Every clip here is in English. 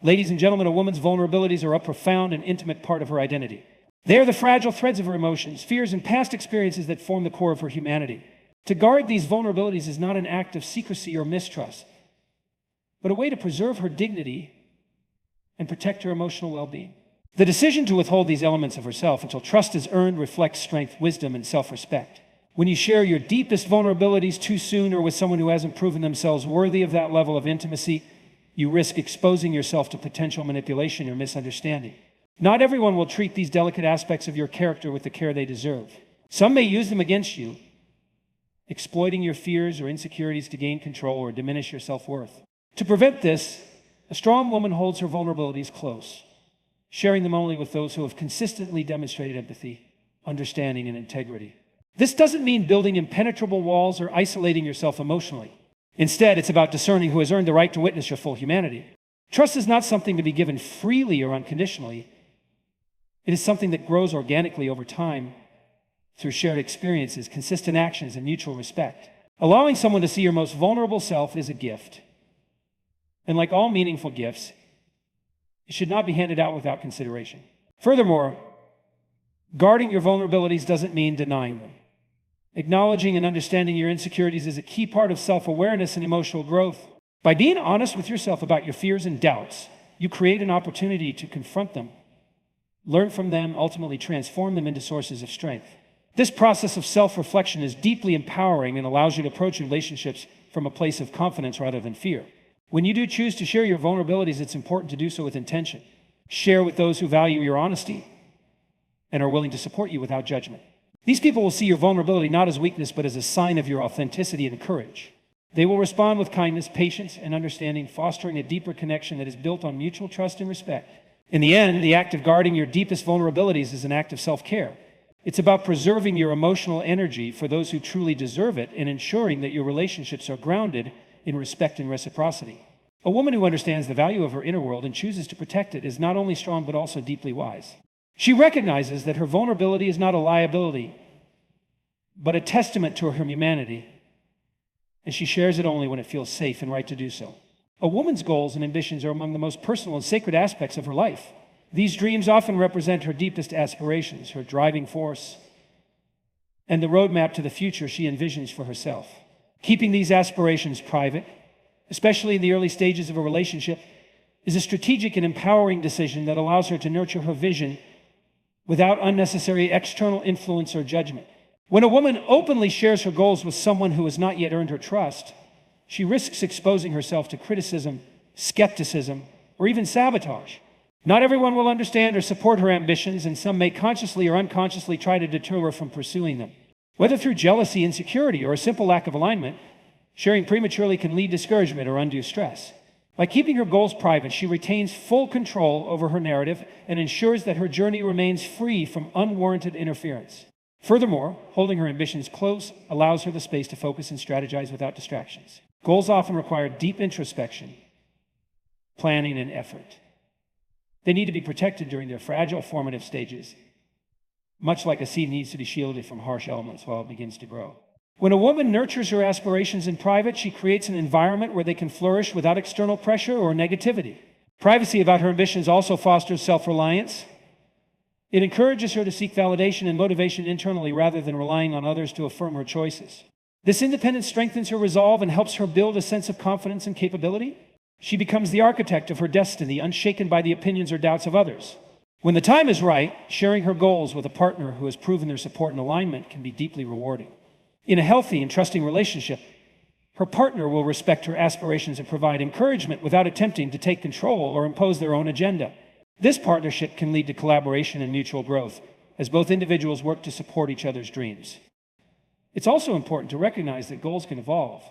Ladies and gentlemen, a woman's vulnerabilities are a profound and intimate part of her identity. They are the fragile threads of her emotions, fears, and past experiences that form the core of her humanity. To guard these vulnerabilities is not an act of secrecy or mistrust, but a way to preserve her dignity and protect her emotional well-being. The decision to withhold these elements of herself until trust is earned reflects strength, wisdom, and self-respect. When you share your deepest vulnerabilities too soon or with someone who hasn't proven themselves worthy of that level of intimacy, you risk exposing yourself to potential manipulation or misunderstanding. Not everyone will treat these delicate aspects of your character with the care they deserve. Some may use them against you, exploiting your fears or insecurities to gain control or diminish your self-worth. To prevent this, a strong woman holds her vulnerabilities close, sharing them only with those who have consistently demonstrated empathy, understanding, and integrity. This doesn't mean building impenetrable walls or isolating yourself emotionally. Instead, it's about discerning who has earned the right to witness your full humanity. Trust is not something to be given freely or unconditionally. It is something that grows organically over time through shared experiences, consistent actions, and mutual respect. Allowing someone to see your most vulnerable self is a gift. And like all meaningful gifts, it should not be handed out without consideration. Furthermore, guarding your vulnerabilities doesn't mean denying them. Acknowledging and understanding your insecurities is a key part of self-awareness and emotional growth. By being honest with yourself about your fears and doubts, you create an opportunity to confront them, learn from them, ultimately transform them into sources of strength. This process of self-reflection is deeply empowering and allows you to approach relationships from a place of confidence rather than fear. When you do choose to share your vulnerabilities, it's important to do so with intention. Share with those who value your honesty and are willing to support you without judgment. These people will see your vulnerability not as weakness, but as a sign of your authenticity and courage. They will respond with kindness, patience, and understanding, fostering a deeper connection that is built on mutual trust and respect. In the end, the act of guarding your deepest vulnerabilities is an act of self-care. It's about preserving your emotional energy for those who truly deserve it and ensuring that your relationships are grounded in respect and reciprocity. A woman who understands the value of her inner world and chooses to protect it is not only strong but also deeply wise. She recognizes that her vulnerability is not a liability, but a testament to her humanity, and she shares it only when it feels safe and right to do so. A woman's goals and ambitions are among the most personal and sacred aspects of her life. These dreams often represent her deepest aspirations, her driving force, and the roadmap to the future she envisions for herself. Keeping these aspirations private, especially in the early stages of a relationship, is a strategic and empowering decision that allows her to nurture her vision without unnecessary external influence or judgment. When a woman openly shares her goals with someone who has not yet earned her trust, she risks exposing herself to criticism, skepticism, or even sabotage. Not everyone will understand or support her ambitions, and some may consciously or unconsciously try to deter her from pursuing them. Whether through jealousy, insecurity, or a simple lack of alignment, sharing prematurely can lead to discouragement or undue stress. By keeping her goals private, she retains full control over her narrative and ensures that her journey remains free from unwarranted interference. Furthermore, holding her ambitions close allows her the space to focus and strategize without distractions. Goals often require deep introspection, planning, and effort. They need to be protected during their fragile formative stages, much like a seed needs to be shielded from harsh elements while it begins to grow. When a woman nurtures her aspirations in private, she creates an environment where they can flourish without external pressure or negativity. Privacy about her ambitions also fosters self-reliance. It encourages her to seek validation and motivation internally rather than relying on others to affirm her choices. This independence strengthens her resolve and helps her build a sense of confidence and capability. She becomes the architect of her destiny, unshaken by the opinions or doubts of others. When the time is right, sharing her goals with a partner who has proven their support and alignment can be deeply rewarding. In a healthy and trusting relationship, her partner will respect her aspirations and provide encouragement without attempting to take control or impose their own agenda. This partnership can lead to collaboration and mutual growth as both individuals work to support each other's dreams. It's also important to recognize that goals can evolve.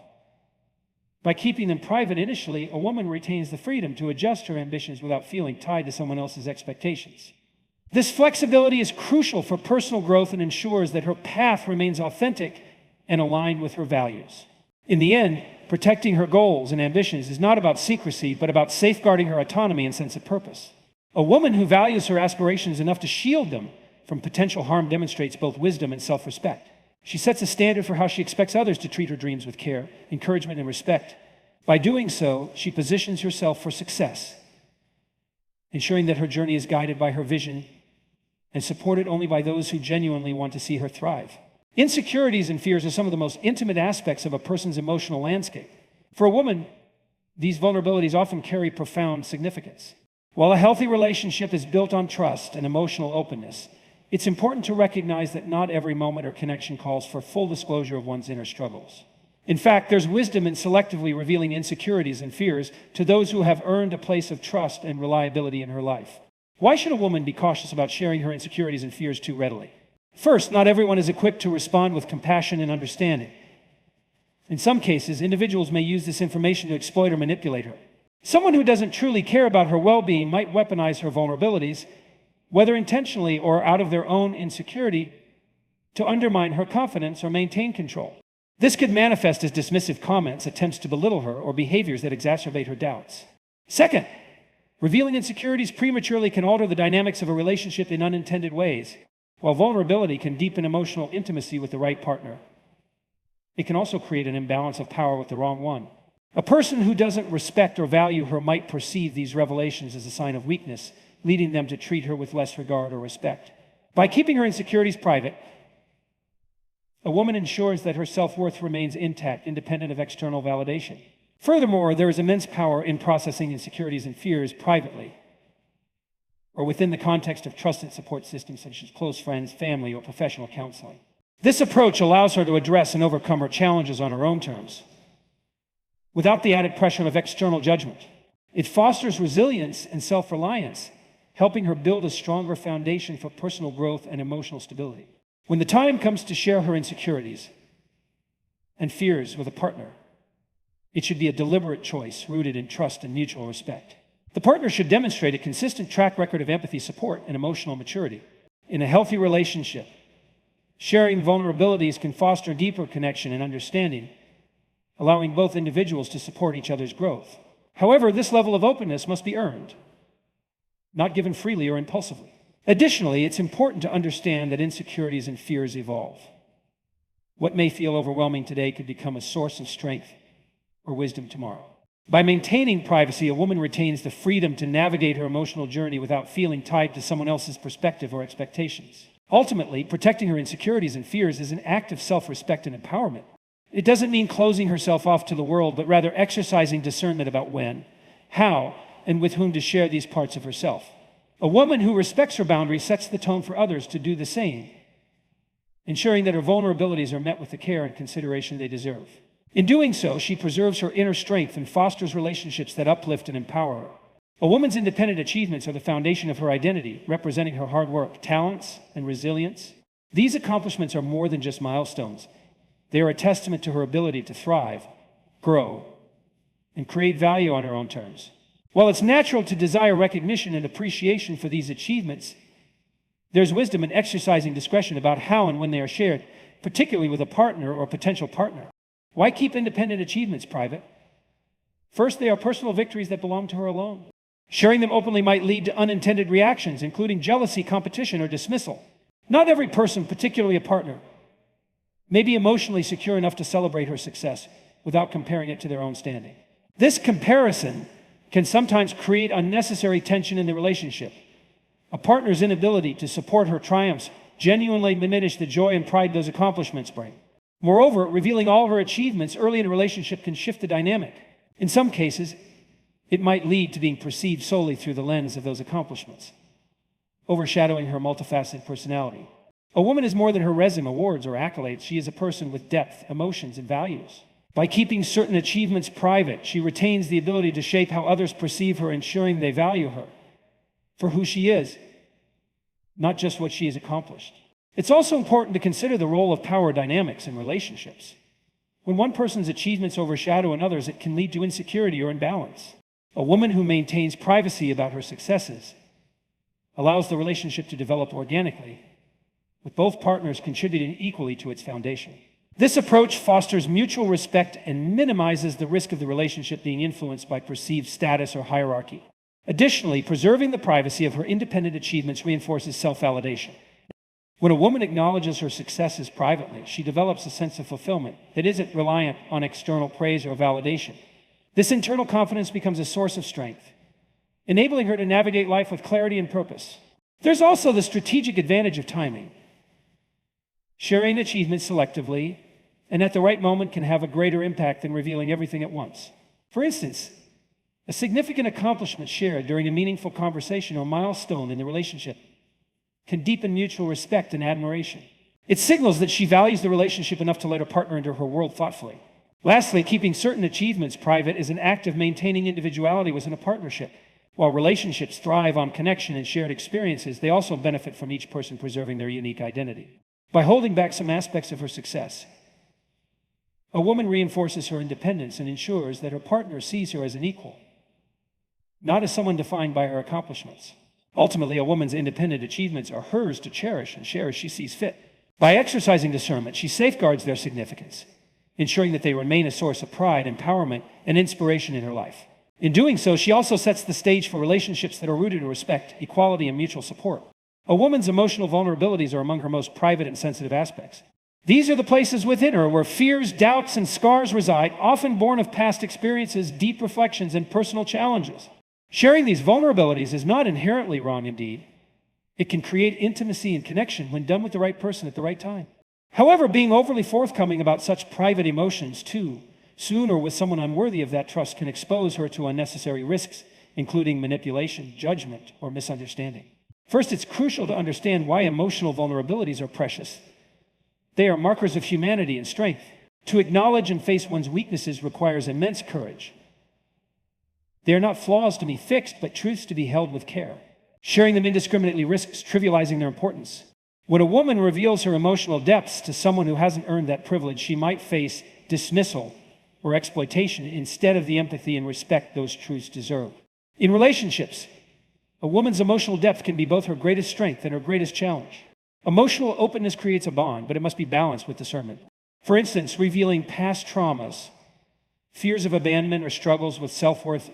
By keeping them private initially, a woman retains the freedom to adjust her ambitions without feeling tied to someone else's expectations. This flexibility is crucial for personal growth and ensures that her path remains authentic and aligned with her values. In the end, protecting her goals and ambitions is not about secrecy, but about safeguarding her autonomy and sense of purpose. A woman who values her aspirations enough to shield them from potential harm demonstrates both wisdom and self-respect. She sets a standard for how she expects others to treat her dreams with care, encouragement, and respect. By doing so, she positions herself for success, ensuring that her journey is guided by her vision and supported only by those who genuinely want to see her thrive. Insecurities and fears are some of the most intimate aspects of a person's emotional landscape. For a woman, these vulnerabilities often carry profound significance. While a healthy relationship is built on trust and emotional openness, it's important to recognize that not every moment or connection calls for full disclosure of one's inner struggles. In fact, there's wisdom in selectively revealing insecurities and fears to those who have earned a place of trust and reliability in her life. Why should a woman be cautious about sharing her insecurities and fears too readily? First, not everyone is equipped to respond with compassion and understanding. In some cases, individuals may use this information to exploit or manipulate her. Someone who doesn't truly care about her well-being might weaponize her vulnerabilities, whether intentionally or out of their own insecurity, to undermine her confidence or maintain control. This could manifest as dismissive comments, attempts to belittle her, or behaviors that exacerbate her doubts. Second, revealing insecurities prematurely can alter the dynamics of a relationship in unintended ways. While vulnerability can deepen emotional intimacy with the right partner, it can also create an imbalance of power with the wrong one. A person who doesn't respect or value her might perceive these revelations as a sign of weakness, leading them to treat her with less regard or respect. By keeping her insecurities private, a woman ensures that her self-worth remains intact, independent of external validation. Furthermore, there is immense power in processing insecurities and fears privately, or within the context of trusted support systems such as close friends, family, or professional counseling. This approach allows her to address and overcome her challenges on her own terms, without the added pressure of external judgment. It fosters resilience and self-reliance, helping her build a stronger foundation for personal growth and emotional stability. When the time comes to share her insecurities and fears with a partner, it should be a deliberate choice rooted in trust and mutual respect. The partner should demonstrate a consistent track record of empathy, support, and emotional maturity. In a healthy relationship, sharing vulnerabilities can foster deeper connection and understanding, allowing both individuals to support each other's growth. However, this level of openness must be earned, not given freely or impulsively. Additionally, it's important to understand that insecurities and fears evolve. What may feel overwhelming today could become a source of strength or wisdom tomorrow. By maintaining privacy, a woman retains the freedom to navigate her emotional journey without feeling tied to someone else's perspective or expectations. Ultimately, protecting her insecurities and fears is an act of self-respect and empowerment. It doesn't mean closing herself off to the world, but rather exercising discernment about when, how, and with whom to share these parts of herself. A woman who respects her boundaries sets the tone for others to do the same, ensuring that her vulnerabilities are met with the care and consideration they deserve. In doing so, she preserves her inner strength and fosters relationships that uplift and empower her. A woman's independent achievements are the foundation of her identity, representing her hard work, talents, and resilience. These accomplishments are more than just milestones. They are a testament to her ability to thrive, grow, and create value on her own terms. While it's natural to desire recognition and appreciation for these achievements, there's wisdom in exercising discretion about how and when they are shared, particularly with a partner or potential partner. Why keep independent achievements private? First, they are personal victories that belong to her alone. Sharing them openly might lead to unintended reactions, including jealousy, competition, or dismissal. Not every person, particularly a partner, may be emotionally secure enough to celebrate her success without comparing it to their own standing. This comparison can sometimes create unnecessary tension in the relationship. A partner's inability to support her triumphs genuinely diminish the joy and pride those accomplishments bring. Moreover, revealing all her achievements early in a relationship can shift the dynamic. In some cases, it might lead to being perceived solely through the lens of those accomplishments, overshadowing her multifaceted personality. A woman is more than her resume, awards, or accolades. She is a person with depth, emotions, and values. By keeping certain achievements private, she retains the ability to shape how others perceive her, ensuring they value her for who she is, not just what she has accomplished. It's also important to consider the role of power dynamics in relationships. When one person's achievements overshadow another's, it can lead to insecurity or imbalance. A woman who maintains privacy about her successes allows the relationship to develop organically, with both partners contributing equally to its foundation. This approach fosters mutual respect and minimizes the risk of the relationship being influenced by perceived status or hierarchy. Additionally, preserving the privacy of her independent achievements reinforces self-validation. When a woman acknowledges her successes privately, she develops a sense of fulfillment that isn't reliant on external praise or validation. This internal confidence becomes a source of strength, enabling her to navigate life with clarity and purpose. There's also the strategic advantage of timing. Sharing achievements selectively and at the right moment can have a greater impact than revealing everything at once. For instance, a significant accomplishment shared during a meaningful conversation or milestone in the relationship can deepen mutual respect and admiration. It signals that she values the relationship enough to let her partner into her world thoughtfully. Lastly, keeping certain achievements private is an act of maintaining individuality within a partnership. While relationships thrive on connection and shared experiences, they also benefit from each person preserving their unique identity. By holding back some aspects of her success, a woman reinforces her independence and ensures that her partner sees her as an equal, not as someone defined by her accomplishments. Ultimately, a woman's independent achievements are hers to cherish and share as she sees fit. By exercising discernment, she safeguards their significance, ensuring that they remain a source of pride, empowerment, and inspiration in her life. In doing so, she also sets the stage for relationships that are rooted in respect, equality, and mutual support. A woman's emotional vulnerabilities are among her most private and sensitive aspects. These are the places within her where fears, doubts, and scars reside, often born of past experiences, deep reflections, and personal challenges. Sharing these vulnerabilities is not inherently wrong indeed. It can create intimacy and connection when done with the right person at the right time. However, being overly forthcoming about such private emotions too soon or with someone unworthy of that trust can expose her to unnecessary risks, including manipulation, judgment, or misunderstanding. First, it's crucial to understand why emotional vulnerabilities are precious. They are markers of humanity and strength. To acknowledge and face one's weaknesses requires immense courage. They are not flaws to be fixed, but truths to be held with care. Sharing them indiscriminately risks trivializing their importance. When a woman reveals her emotional depths to someone who hasn't earned that privilege, she might face dismissal or exploitation instead of the empathy and respect those truths deserve. In relationships, a woman's emotional depth can be both her greatest strength and her greatest challenge. Emotional openness creates a bond, but it must be balanced with discernment. For instance, revealing past traumas, fears of abandonment, or struggles with self-worth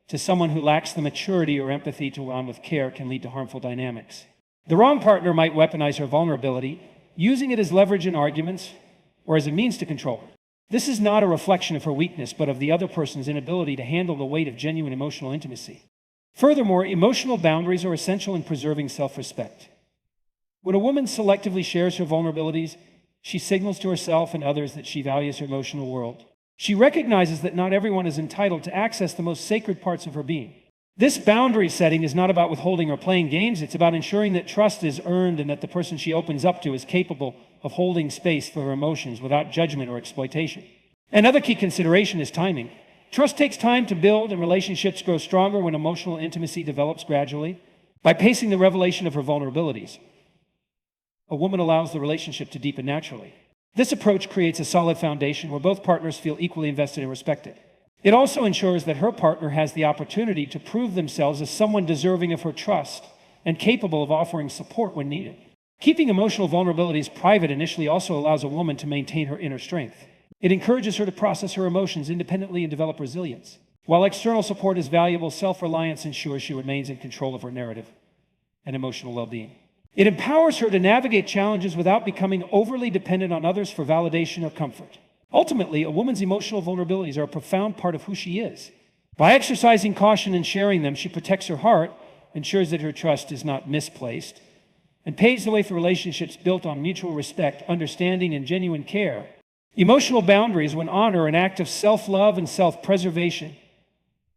to someone who lacks the maturity or empathy to bond with care can lead to harmful dynamics. The wrong partner might weaponize her vulnerability, using it as leverage in arguments or as a means to control her. This is not a reflection of her weakness, but of the other person's inability to handle the weight of genuine emotional intimacy. Furthermore, emotional boundaries are essential in preserving self-respect. When a woman selectively shares her vulnerabilities, she signals to herself and others that she values her emotional world. She recognizes that not everyone is entitled to access the most sacred parts of her being. This boundary setting is not about withholding or playing games. It's about ensuring that trust is earned and that the person she opens up to is capable of holding space for her emotions without judgment or exploitation. Another key consideration is timing. Trust takes time to build, and relationships grow stronger when emotional intimacy develops gradually. By pacing the revelation of her vulnerabilities, a woman allows the relationship to deepen naturally. This approach creates a solid foundation where both partners feel equally invested and respected. It also ensures that her partner has the opportunity to prove themselves as someone deserving of her trust and capable of offering support when needed. Keeping emotional vulnerabilities private initially also allows a woman to maintain her inner strength. It encourages her to process her emotions independently and develop resilience. While external support is valuable, self-reliance ensures she remains in control of her narrative and emotional well-being. It empowers her to navigate challenges without becoming overly dependent on others for validation or comfort. Ultimately, a woman's emotional vulnerabilities are a profound part of who she is. By exercising caution and sharing them, she protects her heart, ensures that her trust is not misplaced, and paves the way for relationships built on mutual respect, understanding, and genuine care. Emotional boundaries, when honored, are an act of self-love and self-preservation,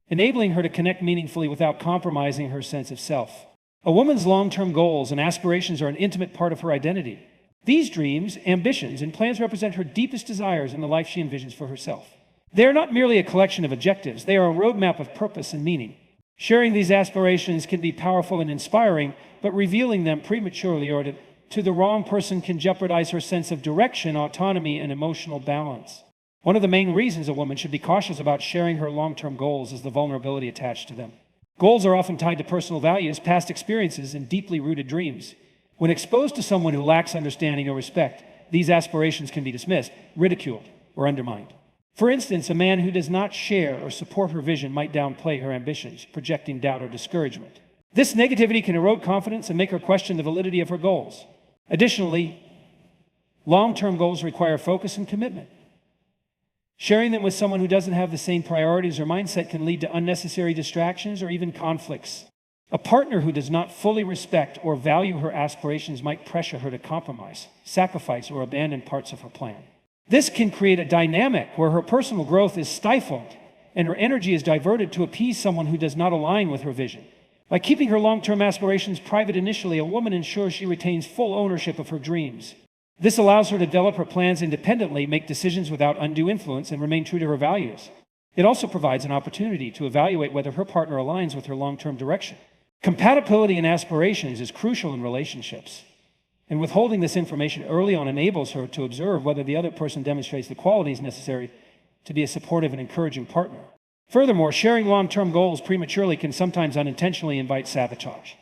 enabling her to connect meaningfully without compromising her sense of self. A woman's long-term goals and aspirations are an intimate part of her identity. These dreams, ambitions, and plans represent her deepest desires in the life she envisions for herself. They are not merely a collection of objectives. They are a roadmap of purpose and meaning. Sharing these aspirations can be powerful and inspiring, but revealing them prematurely or to the wrong person can jeopardize her sense of direction, autonomy, and emotional balance. One of the main reasons a woman should be cautious about sharing her long-term goals is the vulnerability attached to them. Goals are often tied to personal values, past experiences, and deeply rooted dreams. When exposed to someone who lacks understanding or respect, these aspirations can be dismissed, ridiculed, or undermined. For instance, a man who does not share or support her vision might downplay her ambitions, projecting doubt or discouragement. This negativity can erode confidence and make her question the validity of her goals. Additionally, long-term goals require focus and commitment. Sharing them with someone who doesn't have the same priorities or mindset can lead to unnecessary distractions or even conflicts. A partner who does not fully respect or value her aspirations might pressure her to compromise, sacrifice, or abandon parts of her plan. This can create a dynamic where her personal growth is stifled and her energy is diverted to appease someone who does not align with her vision. By keeping her long-term aspirations private initially, a woman ensures she retains full ownership of her dreams. This allows her to develop her plans independently, make decisions without undue influence, and remain true to her values. It also provides an opportunity to evaluate whether her partner aligns with her long-term direction. Compatibility in aspirations is crucial in relationships, and withholding this information early on enables her to observe whether the other person demonstrates the qualities necessary to be a supportive and encouraging partner. Furthermore, sharing long-term goals prematurely can sometimes unintentionally invite sabotage,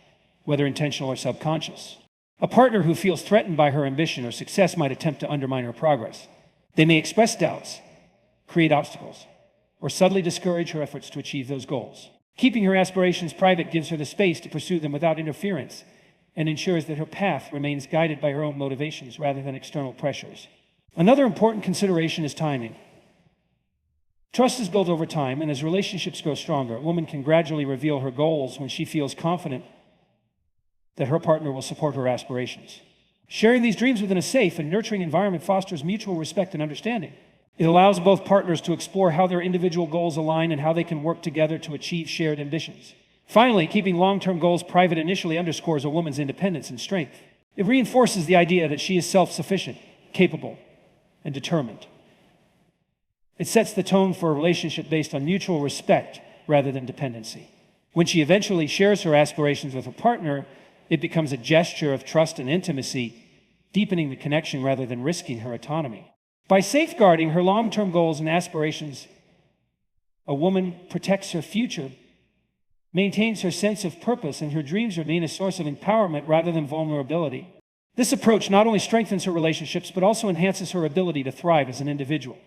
whether intentional or subconscious. A partner who feels threatened by her ambition or success might attempt to undermine her progress. They may express doubts, create obstacles, or subtly discourage her efforts to achieve those goals. Keeping her aspirations private gives her the space to pursue them without interference and ensures that her path remains guided by her own motivations rather than external pressures. Another important consideration is timing. Trust is built over time, and as relationships grow stronger, a woman can gradually reveal her goals when she feels confident that her partner will support her aspirations. Sharing these dreams within a safe and nurturing environment fosters mutual respect and understanding. It allows both partners to explore how their individual goals align and how they can work together to achieve shared ambitions. Finally, keeping long-term goals private initially underscores a woman's independence and strength. It reinforces the idea that she is self-sufficient, capable, and determined. It sets the tone for a relationship based on mutual respect rather than dependency. When she eventually shares her aspirations with her partner, it becomes a gesture of trust and intimacy, deepening the connection rather than risking her autonomy. By safeguarding her long-term goals and aspirations, a woman protects her future, maintains her sense of purpose, and her dreams remain a source of empowerment rather than vulnerability. This approach not only strengthens her relationships, but also enhances her ability to thrive as an individual.